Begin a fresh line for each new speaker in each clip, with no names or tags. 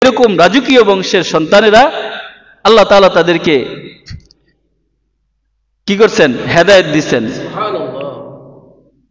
এরকম রাজকীয় বংশের সন্তানেরা আল্লাহ তাআলা তাদেরকে কি করছেন? হেদায়েত দিচ্ছেন।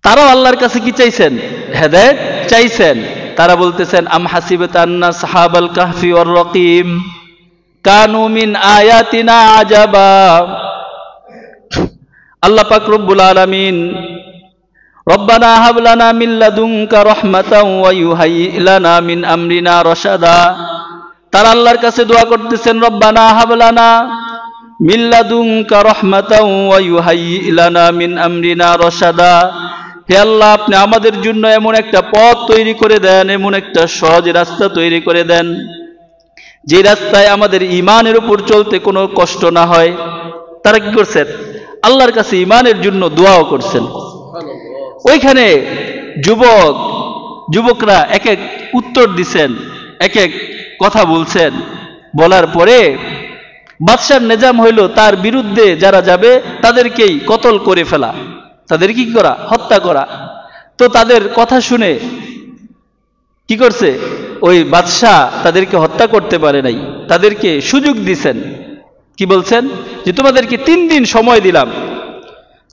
তারাও আল্লাহর কাছে কি চাইছেন? হেদায়েত চাইছেন। তারা বলতেছেন আম হাসিবাতা আন্না সাহাবাল কাহফি ওয়ার রাকিম কানু মিন আয়াতিনা আজাবা। আল্লাহ পাক রব্বুল আলামিন রব্বানা হাব লানা মিন লাদুনকা রাহমাতাও ওয়া ইউহাইয়ি লানা মিন আমরিনা রাশাদা। তারা আল্লাহর কাছে দোয়া করতেছেন রব্বানা হাব লানা মিন লাদুনকা রাহমাতাও ওয়া ইউহাইয়ি লানা মিন আমরিনা রাশাদা। হে আল্লাহ, আপনি আমাদের জন্য এমন একটা পথ তৈরি করে দেন, এমন একটা সহজ রাস্তা তৈরি করে দেন যে রাস্তায় আমাদের ঈমানের উপর চলতে কোনো কষ্ট না হয়। তারা কি করছেন? আল্লাহর কাছে ঈমানের জন্য দোয়াও করছেন। ওইখানে যুবকরা এক এক উত্তর দিচ্ছেন, এক এক কথা বলছেন। বলার পরে বাদশার নিজাম হইল তার বিরুদ্ধে যারা যাবে তাদেরকেই কতল করে ফেলা, তাদের কি করা? হত্যা করা। তো তাদের কথা শুনে কি করছে? ওই বাদশাহ তাদেরকে হত্যা করতে পারে নাই, তাদেরকে সুযোগ দিছেন। কি বলছেন? যে তোমাদেরকে 3 দিন সময় দিলাম,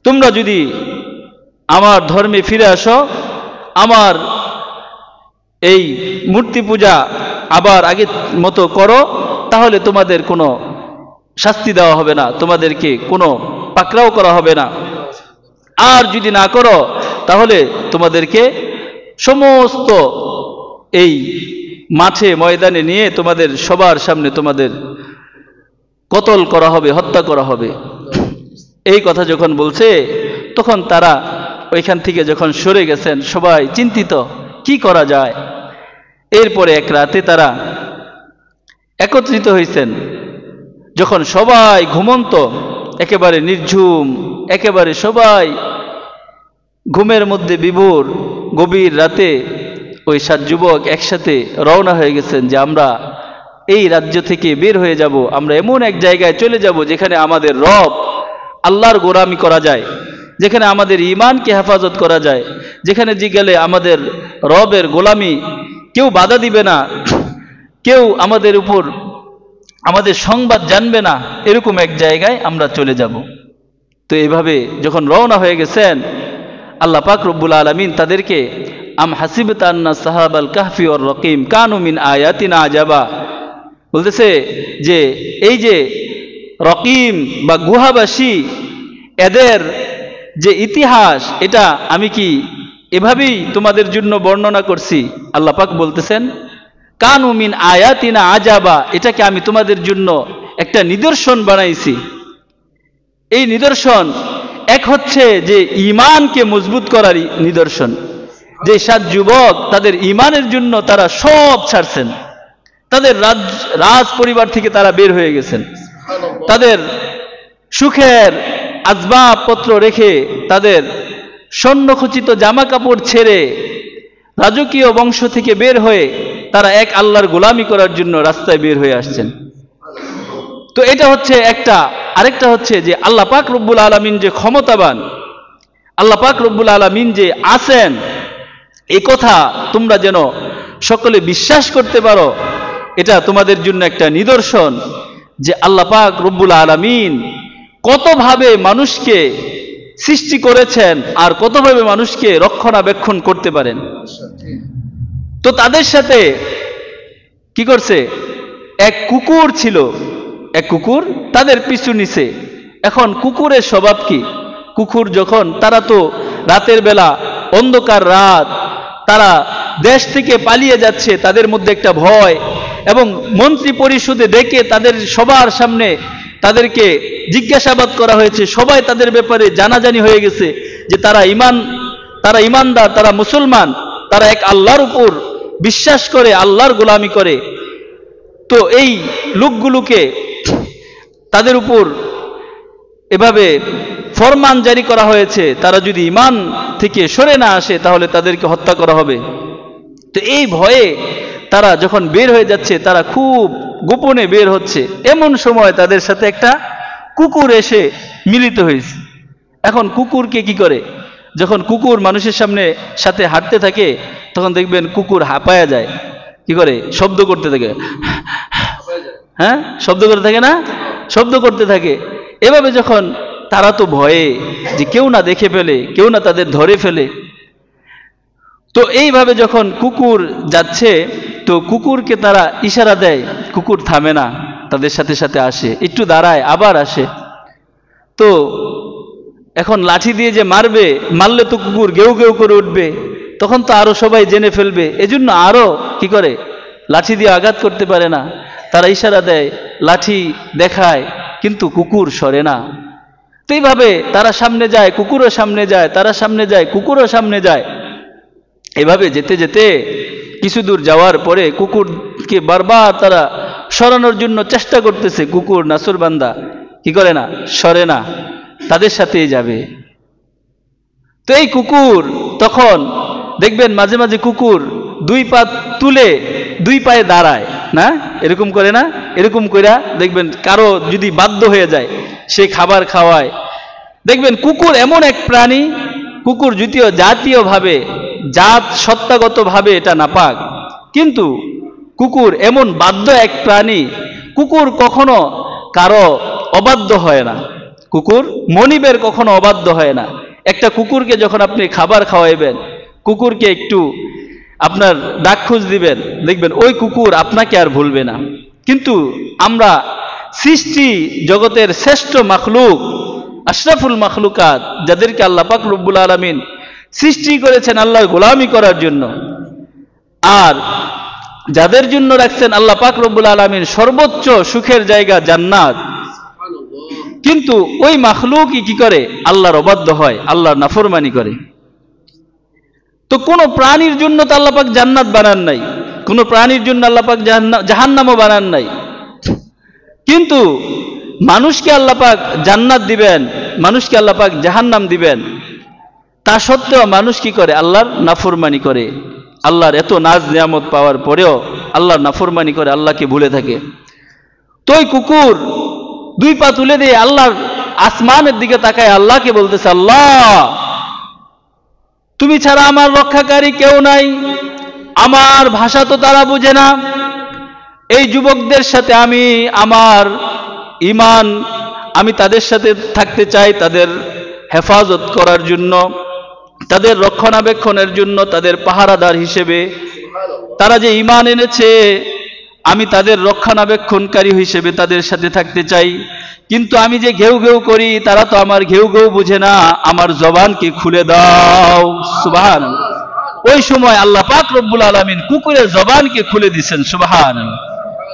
তোমরা যদি আমার ধর্মে ফিরে আসো, আমার এই মূর্তি পূজা আবার আগের মতো করো, তাহলে তোমাদের কোনো শাস্তি দেওয়া হবে না, তোমাদেরকে কোনো পাকড়াও করা হবে না। আর যদি না করো তাহলে তোমাদেরকে সমস্ত এই মাঠে ময়দানে নিয়ে তোমাদের সবার সামনে তোমাদের কতল করা হবে, হত্যা করা হবে। এই কথা যখন বলছে তখন তারা ওইখান থেকে যখন সরে গেছেন, সবাই চিন্তিত কি করা যায়। এরপরে এক রাতে তারা একত্রিত হয়েছেন, যখন সবাই ঘুমন্ত, একেবারে নির্ঝুম, একেবারে সবাই ঘুমের মধ্যে বিভোর, গভীর রাতে ওই 7 যুবক একসাথে রওনা হয়ে গেছেন যে আমরা এই রাজ্য থেকে বের হয়ে যাব, আমরা এমন এক জায়গায় চলে যাব যেখানে আমাদের রব আল্লাহর গোলামি করা যায়, যেখানে আমাদের ঈমানকে হেফাজত করা যায়, যেখানে গেলে আমাদের রবের গোলামি কেউ বাধা দিবে না, কেউ আমাদের উপর আমাদের সংবাদ জানবে না, এরকম এক জায়গায় আমরা চলে যাব। তো এইভাবে যখন রওনা হয়ে গেছেন, আল্লাহ পাক রব্বুল আলামিন তাদেরকে আম হাসিবাতা আন্না সাহাবাল কাহফি ওয়ার রাকিম কানু মিন আয়াতিনা আজাবা বলতেছে যে এই যে রকিম বা গুহাবাসী, এদের যে ইতিহাস, এটা আমি কি এভাবেই তোমাদের জন্য বর্ণনা করছি? আল্লাহ পাক বলতেছেন কানু মিন আয়াতিনা আজাবা, এটাকে আমি তোমাদের জন্য একটা নিদর্শন বানাইছি। এই নিদর্শন এক হচ্ছে যে ঈমানকে মজবুত করার নিদর্শন, যে 7 যুবক তাদের ঈমানের জন্য তারা সব ছাড়ছেন, তাদের রাজ পরিবার থেকে তারা বের হয়ে গেছেন, তাদের সুখের আসবাবপত্র রেখে, তাদের স্বর্ণখচিত জামা কাপড় ছেড়ে রাজকীয় বংশ থেকে বের হয়ে তারা এক আল্লাহর গোলামি করার জন্য রাস্তায় বের হয়ে আসছেন। তো এটা হচ্ছে একটা। আরেকটা হচ্ছে যে আল্লাহ পাক রব্বুল আলামিন যে ক্ষমতাবান, আল্লাহ পাক রব্বুল আলামিন যে আছেন, এই কথা তোমরা যেন সকলে বিশ্বাস করতে পারো। এটা তোমাদের জন্য একটা নিদর্শন যে আল্লাহ পাক রব্বুল আলামিন কতভাবে মানুষকে সৃষ্টি করেছেন আর কতভাবে মানুষকে রক্ষণাবেক্ষণ করতে পারেন। তো তাদের সাথে কি করছে? এক কুকুর ছিল, এক কুকুর তাদের পিছু নিছে। এখন কুকুরের স্বভাব কি? কুকুর যখন, তারা তো রাতের বেলা, অন্ধকার রাত, তারা দেশ থেকে পালিয়ে যাচ্ছে, তাদের মধ্যে একটা ভয়, এবং মন্ত্রী পরিষদে ডেকে তাদের সবার সামনে তাদেরকে জিজ্ঞাসাবাদ করা হয়েছে। সবাই তাদের ব্যাপারে জানাজানি হয়ে গেছে যে তারা ইমানদার, তারা মুসলমান, তারা এক আল্লাহর উপর বিশ্বাস করে, আল্লাহর গোলামি করে। তো এই লোকগুলোকে তাদের উপর এভাবে ফরমান জারি করা হয়েছে, তারা যদি ঈমান থেকে সরে না আসে তাহলে তাদেরকে হত্যা করা হবে। তো এই ভয়ে তারা যখন বের হয়ে যাচ্ছে, তারা খুব গোপনে বের হচ্ছে, এমন সময় তাদের সাথে একটা কুকুর এসে মিলিত হয়েছে। এখন কুকুরকে কি করে? যখন কুকুর মানুষের সাথে হাঁটতে থাকে তখন দেখবেন কুকুর হাঁপায়া যায়, কি করে? শব্দ করতে থাকে, হ্যাঁ শব্দ করতে থাকে না, শব্দ করতে থাকে। এভাবে যখন তারা তো ভয়ে যে কেউ না দেখে ফেলে, কেউ না তাদের ধরে ফেলে, তো এইভাবে যখন কুকুর যাচ্ছে তো কুকুরকে তারা ইশারা দেয়, কুকুর থামে না, তাদের সাথে সাথে আসে, একটু দাঁড়ায় আবার আসে। তো এখন লাঠি দিয়ে যে মারবে, মারলে তো কুকুর গেউ গেউ করে উঠবে, তখন তো আরো সবাই জেনে ফেলবে, এজন্য আরো কি করে লাঠি দিয়ে আঘাত করতে পারে না। তারা ইশারা দেয়, লাঠি দেখায়, কিন্তু কুকুর সরে না। তো এইভাবে তারা সামনে যায়, কুকুরও সামনে যায়, তারা সামনে যায়, কুকুরও সামনে যায়। এভাবে যেতে যেতে কিছু দূর যাওয়ার পরে কুকুরকে বারবার তারা সরানোর জন্য চেষ্টা করতেছে, কুকুর নাসুরবান্দা কি করে না, সরে না, তাদের সাথেই যাবে। তো এই কুকুর তখন দেখবেন মাঝে মাঝে কুকুর দুই পা তুলে দুই পায়ে দাঁড়ায় না, এরকম করে না, এরকম কইরা দেখবেন কারো যদি বাধ্য হয়ে যায় সে খাবার খাওয়ায়। দেখবেন কুকুর এমন এক প্রাণী, কুকুর জাতীয়ভাবে জাত সত্তাগতভাবে এটা নাপাক, কিন্তু কুকুর এমন বাধ্য এক প্রাণী, কুকুর কখনো কারো অবাধ্য হয় না, কুকুর মনিবের কখনো অবাধ্য হয় না। একটা কুকুরকে যখন আপনি খাবার খাওয়াইবেন, কুকুরকে একটু আপনার ডাক খোঁজ দিবেন, দেখবেন ওই কুকুর আপনাকে আর ভুলবে না। কিন্তু আমরা সৃষ্টি জগতের শ্রেষ্ঠ মাখলুক, আশরাফুল মাখলুকাত, যাদেরকে আল্লাহ পাক রব্বুল আলামিন সৃষ্টি করেছেন আল্লাহর গোলামি করার জন্য, আর যাদের জন্য রাখছেন আল্লাহ পাক রব্বুল আলামিন সর্বোচ্চ সুখের জায়গা জান্নাত, কিন্তু ওই মাখলুকই কি করে আল্লাহর অবাধ্য হয়, আল্লাহর নাফরমানি করে। তো কোন প্রাণীর জন্য তো আল্লাহ পাক জান্নাত বানান নাই, কোন প্রাণীর জন্য আল্লাহ পাক জাহান্নামও বানান নাই, কিন্তু মানুষকে আল্লাহ পাক জান্নাত দিবেন, মানুষকে আল্লাহ পাক জাহান্নাম দিবেন, তা সত্ত্বেও মানুষ কি করে আল্লাহর নাফরমানি করে। আল্লাহর এত নাজ নিয়ামত পাওয়ার পরেও আল্লাহর নাফরমানি করে, আল্লাহকে ভুলে থাকে। তো ওই কুকুর দুই পা তুলে দিয়ে আল্লাহর আসমানের দিকে তাকায় আল্লাহকে বলতেছে, আল্লাহ তুমি ছাড়া আমার রক্ষাকারী কেউ নাই, আমার ভাষা তো তারা বুঝে না, এই যুবকদের সাথে আমি আমার ঈমান, আমি তাদের সাথে থাকতে চাই, তাদের হেফাজত করার জন্য, তাদের রক্ষণাবেক্ষণের জন্য, তাদের পাহারাদার হিসেবে। তারা যে ঈমান এনেছে, আমি তাদের রক্ষণাবেক্ষণকারী হিসেবে তাদের সাথে থাকতে চাই, কিন্তু আমি যে ঘেউ ঘেউ করি, তারা তো আমার ঘেউ ঘেউ বুঝে না, আমার জবানকে খুলে দাও। সুবহানাল্লাহ। ওই সময় আল্লাহ পাক রব্বুল আলামিন কুকুরের জবানকে খুলে দিয়েছেন। সুবহানাল্লাহ।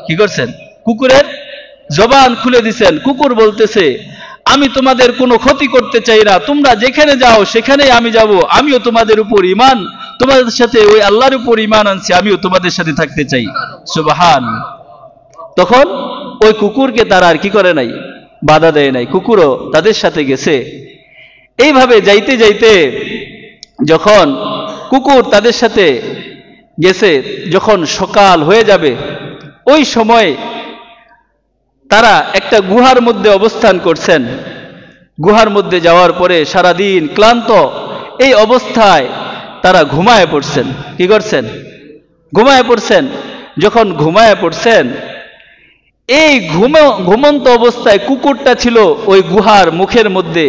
কি করছেন? কুকুরের জবান খুলে দিয়েছেন। কুকুর বলতেছে, আমি তোমাদের কোনো ক্ষতি করতে চাই না, তোমরা যেখানে যাও সেখানেই আমি যাব, আমিও তোমাদের উপর ঈমান, তোমাদের সাথে ওই আল্লাহর উপর ঈমান আনছি, আমিও তোমাদের সাথে থাকতে চাই। সুবহানাল্লাহ। তখন ওই কুকুরকে তারা আর কি করে নাই, বাধা দেয় নাই, কুকুরও তাদের সাথে গেছে। এইভাবে যাইতে যাইতে যখন কুকুর তাদের সাথে গেছে, যখন সকাল হয়ে যাবে, ওই সময় তারা একটা গুহার মধ্যে অবস্থান করছেন। গুহার মধ্যে যাওয়ার পরে সারাদিন ক্লান্ত এই অবস্থায় তারা ঘুমায় পড়ছেন। কি করছেন? ঘুমায় পড়ছেন। যখন ঘুমায় পড়ছেন, এই ঘুমন্ত অবস্থায় কুকুরটা ছিল ওই গুহার মুখের মধ্যে।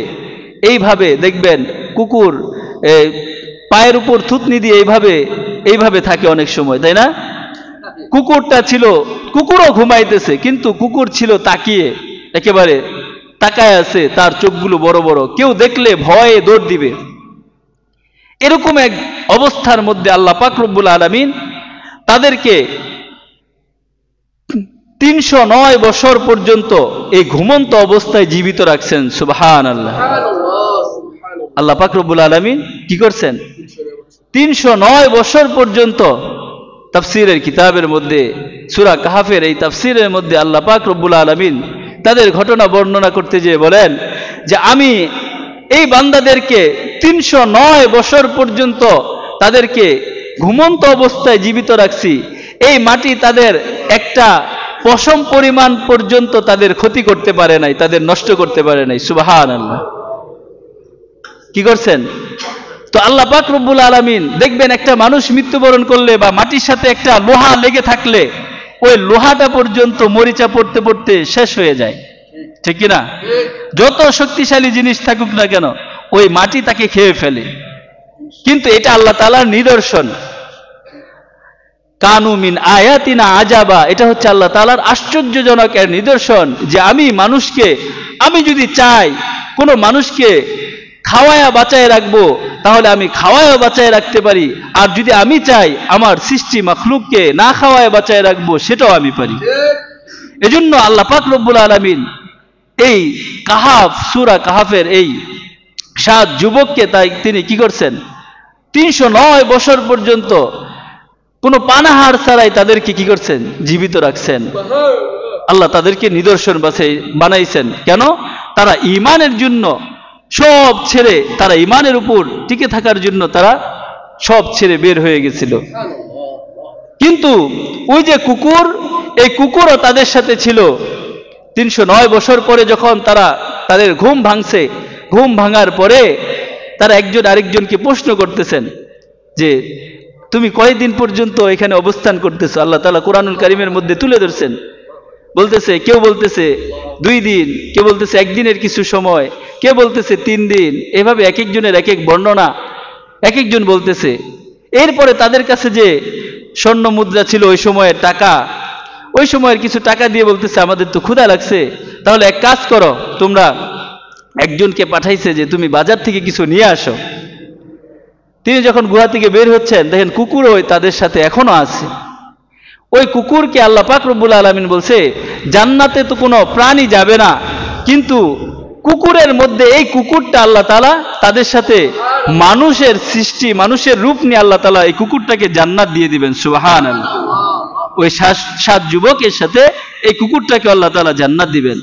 এইভাবে দেখবেন কুকুর পায়ের উপর থুতনি দিয়ে এইভাবে থাকে অনেক সময়, তাই না? কুকুরটা ছিল, কুকুরও ঘুমাইতেছে, কিন্তু কুকুর ছিল তাকিয়ে, একেবারে তাকায় আছে, তার চোখগুলো বড় বড়, কেউ দেখলে ভয়ে দৌড় দিবে। এরকম এক অবস্থার মধ্যে আল্লাহ পাক রব্বুল আলামিন তাদেরকে 309 বছর পর্যন্ত এই ঘুমন্ত অবস্থায় জীবিত রাখছেন। সুবহানাল্লাহ। আল্লাহ পাক রব্বুল আলামিন কি করছেন? 309 বছর পর্যন্ত। তাফসীরের কিতাবের মধ্যে সূরা কাহফের এই তাফসীরের মধ্যে আল্লাহ পাক রব্বুল আলামিন তাদের ঘটনা বর্ণনা করতে যেয়ে বলেন যে আমি এই বান্দাদেরকে 309 বছর পর্যন্ত তাদেরকে ঘুমন্ত অবস্থায় জীবিত রাখছি। এই মাটি তাদের একটা পশম পরিমাণ পর্যন্ত তাদের ক্ষতি করতে পারে নাই, তাদের নষ্ট করতে পারে নাই। সুবহানাল্লাহ। কি করছেন? তো আল্লাহ পাক রব্বুল আলামিন দেখবেন একটা মানুষ মৃত্যুবরণ করলে বা মাটির সাথে একটা লোহা লেগে থাকলে ওই লোহাটা পর্যন্ত মরিচা পড়তে পড়তে শেষ হয়ে যায়, ঠিক কিনা? যত শক্তিশালী জিনিস থাকুক না কেন ওই মাটি তাকে খেয়ে ফেলে। কিন্তু এটা আল্লাহ তাআলার নিদর্শন। কানু মিন আয়াতিনা আজাবা, এটা হচ্ছে আল্লাহ তাআলার আশ্চর্যজনক এর নিদর্শন যে আমি যদি চাই কোনো মানুষকে খাওয়ায়া বাঁচায় রাখবো তাহলে আমি খাওয়ায়া বাঁচায় রাখতে পারি, আর যদি আমি চাই আমার সৃষ্টি মাখলুককে না খাওয়ায় বাঁচায় রাখবো সেটাও আমি পারি। এজন্য আল্লাহ পাক রব্বুল আলামিন এই কাহাফ, সূরা কাহাফের এই 7 যুবককে তাই তিনি কি করছেন, 309 বছর পর্যন্ত কোনো পানাহার ছাড়াই তাদেরকে কি করছেন, জীবিত রাখছেন। আল্লাহ তাদেরকে নিদর্শন বানাইছেন। কেন? তারা ঈমানের জন্য সব ছেড়ে, তারা ঈমানের উপর টিকে থাকার জন্য তারা সব ছেড়ে বের হয়ে গেছিল। কিন্তু ওই যে কুকুর, এই কুকুরও তাদের সাথে ছিল। 309 বছর পরে যখন তাদের ঘুম ভাঙছে, ঘুম ভাঙার পরে তারা একজন আরেকজনকে প্রশ্ন করতেছেন যে তুমি কয়দিন পর্যন্ত এখানে অবস্থান করতেছো? আল্লাহ তাআলা কোরআনুল কারীমের মধ্যে তুলে ধরছেন। বলতেছে, কেউ বলতেছে 2 দিন, কেউ বলতেছে 1 দিনের কিছু সময়, কেউ বলতেছে 3 দিন, এভাবে এক একজনের এক এক বর্ণনা এক একজন বলতেছে। এরপরে তাদের কাছে যে স্বর্ণ মুদ্রা ছিল ওই সময়ের টাকা, ওই সময়ের কিছু টাকা দিয়ে বলতেছে আমাদের তো ক্ষুধা লাগছে, তাহলে এক কাজ করো, তোমরা একজনকে পাঠাইছে যে তুমি বাজার থেকে কিছু নিয়ে আসো। তিনি যখন গুহা থেকে বের হচ্ছেন দেখেন কুকুরও তাদের সাথে এখনো আছে। ওই কুকুরকে আল্লাহ পাক রব্বুল আলামিন বলছে জান্নাতে তো কোনো প্রাণী যাবে না, কিন্তু কুকুরের মধ্যে এই কুকুরটা আল্লাহ তাআলা তাদের সাথে মানুষের সৃষ্টি, মানুষের রূপ নিয়ে আল্লাহ তাআলা এই কুকুরটাকে জান্নাত দিয়ে দিবেন। সুবহানাল্লাহ। ওই 7 যুবকের সাথে এই কুকুরটাকে আল্লাহ তাআলা জান্নাত দিবেন।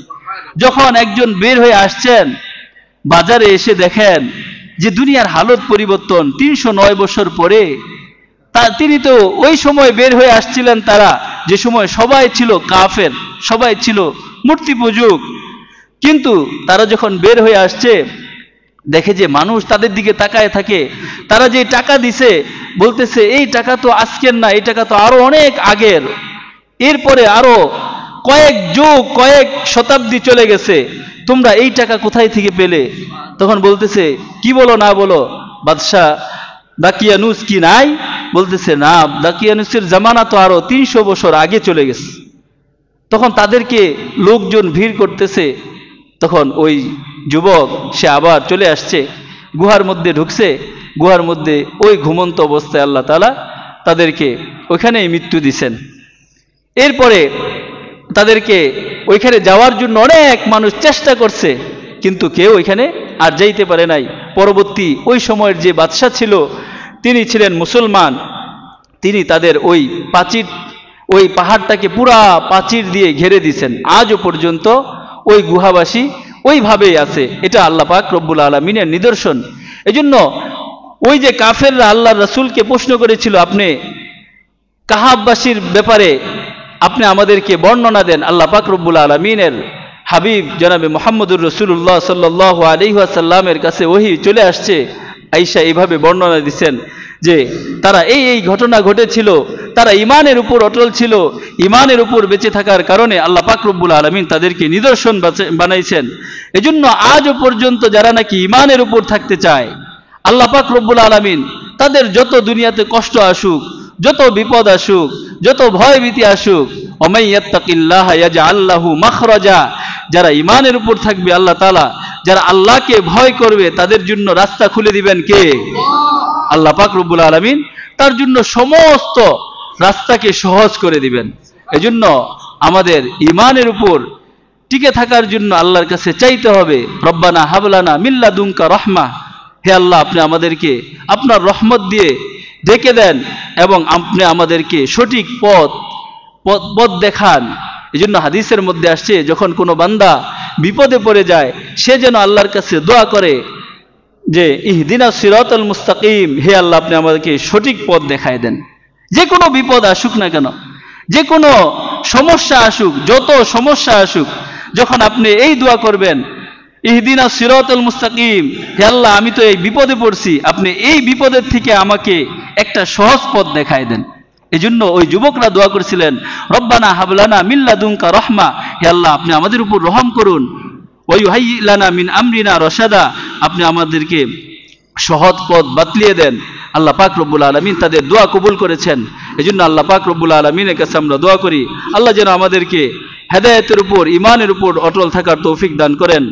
যখন একজন বের হয়ে আসছেন বাজারে এসে দেখেন যে দুনিয়ার হালত পরিবর্তন। 309 বছর পরে তিনি তো ওই সময় বের হয়ে আসছিলেন, তারা যে সময় সবাই ছিল কাফের, সবাই ছিল মূর্তি পূজক, কিন্তু তারা যখন বের হয়ে আসছে দেখে যে মানুষ তাদের দিকে তাকায় থাকে। তারা যে টাকা দিছে বলতেছে এই টাকা তো আজকের না, এই টাকা তো আরো অনেক আগের, এরপরে আরো কয়েক যুগ কয়েক শতাব্দী চলে গেছে, তোমরা এই টাকা কোথায় থেকে পেলে? তখন বলতেছে কি বলো না বলো, বাদশাহ দাকিয়ানুস কি নাই? বলতেছে না, দাকিয়ানুসের জামানা তো আরো 300 বছর আগে চলে গেছে। তখন তাদেরকে লোকজন ভিড় করতেছে। তখন ওই যুবক সে আবার চলে আসছে, গুহার মধ্যে ঢুকছে। গুহার মধ্যে ওই ঘুমন্ত অবস্থায় আল্লাহ তাআলা তাদেরকে ওইখানেই মৃত্যু দিছেন। এরপরে তাদেরকে ওইখানে যাওয়ার জন্য অনেক মানুষ চেষ্টা করছে, কিন্তু কেউ ওইখানে আর যাইতে পারে নাই। পরবর্তী ওই সময়ের যে বাদশা ছিল তিনি ছিলেন মুসলমান, তিনি তাদের ওই পাহাড়টাকে পুরা প্রাচীর দিয়ে ঘিরে দিয়েছেন। আজও পর্যন্ত ওই গুহাবাসী ওইভাবেই আছে। এটা আল্লাহ পাক রব্বুল আলামিনের নিদর্শন। এজন্য ওই যে কাফেররা আল্লাহর রাসূলকে প্রশ্ন করেছিল, আপনি কাহাববাসীর ব্যাপারে আপনি আমাদেরকে বর্ণনা দেন। আল্লাহ পাক রব্বুল আলামিনের হাবিব জনাবে মুহাম্মদুর রাসূলুল্লাহ সাল্লাল্লাহু আলাইহি ওয়াসাল্লামের কাছে ওহী চলে আসছে। আয়েশা এইভাবে বর্ণনা দিচ্ছেন যে তারা এই ঘটনা ঘটেছিল, তারা ঈমানের উপর অটল ছিল, ঈমানের উপর বেঁচে থাকার কারণে আল্লাহ পাক রব্বুল আলামিন তাদেরকে নিদর্শন বানাইছেন। এজন্য আজও পর্যন্ত যারা নাকি ঈমানের উপর থাকতে চায়, আল্লাহ পাক রব্বুল আলামিন তাদের যত দুনিয়াতে কষ্ট আসুক, যত বিপদ আসুক, যত ভয় ভীতি আসুক, ওমাই ইয়াত্তাকিল্লাহা ইয়াজআল লাহু মাখরাজা, যারা ঈমানের উপর থাকবে আল্লাহ তাআলা, যারা আল্লাহকে ভয় করবে তাদের জন্য রাস্তা খুলে দিবেন কে? আল্লাহ পাক রব্বুল আলামিন তার জন্য সমস্ত রাস্তাকে সহজ করে দিবেন। এজন্য আমাদের ঈমানের উপর টিকে থাকার জন্য আল্লাহর কাছে চাইতে হবে, রব্বানা হাবলানা মিন লাদুনকা রাহমা, হে আল্লাহ আপনি আমাদেরকে আপনার রহমত দিয়ে ঢেকে দেন এবং আপনি আমাদেরকে সঠিক পথ দেখান। এজন্য হাদিসের মধ্যে আসছে যখন কোনো বান্দা বিপদে পড়ে যায় সে যেন আল্লাহর কাছে দোয়া করে যে ইহদিনাস সিরাতাল মুস্তাকিম, হে আল্লাহ আপনি আমাদেরকে সঠিক পথ দেখায় দেন। যে কোনো বিপদ আসুক না কেন, যে কোনো সমস্যা আসুক, যত সমস্যা আসুক, যখন আপনি এই দোয়া করবেন ইহদিনা সিরাতাল মুস্তাকিম, হে আল্লাহ আমি তো এই বিপদে পড়ছি, আপনি এই বিপদের থেকে আমাকে একটা সহজ পথ দেখায় দেন। এজন্য ওই যুবকরা দোয়া করেছিলেন, রব্বানা হাবলানা মিন লাদুনকা রহমা, হে আল্লাহ আপনি আমাদের উপর রহম করুন, ওয়া ইউহাইয়ি লানা মিন আমরিনা রশাদা, আপনি আমাদেরকে সহজ পথ বাতলিয়ে দেন। আল্লাহ পাক রব্বুল আলামিন তাদের দোয়া কবুল করেছেন। এজন্য আল্লাহ পাক রব্বুল আলামিনের কাছে আমরা দোয়া করি, আল্লাহ যেন আমাদেরকে হেদায়েতের উপর, ঈমানের উপর অটল থাকার তৌফিক দান করেন।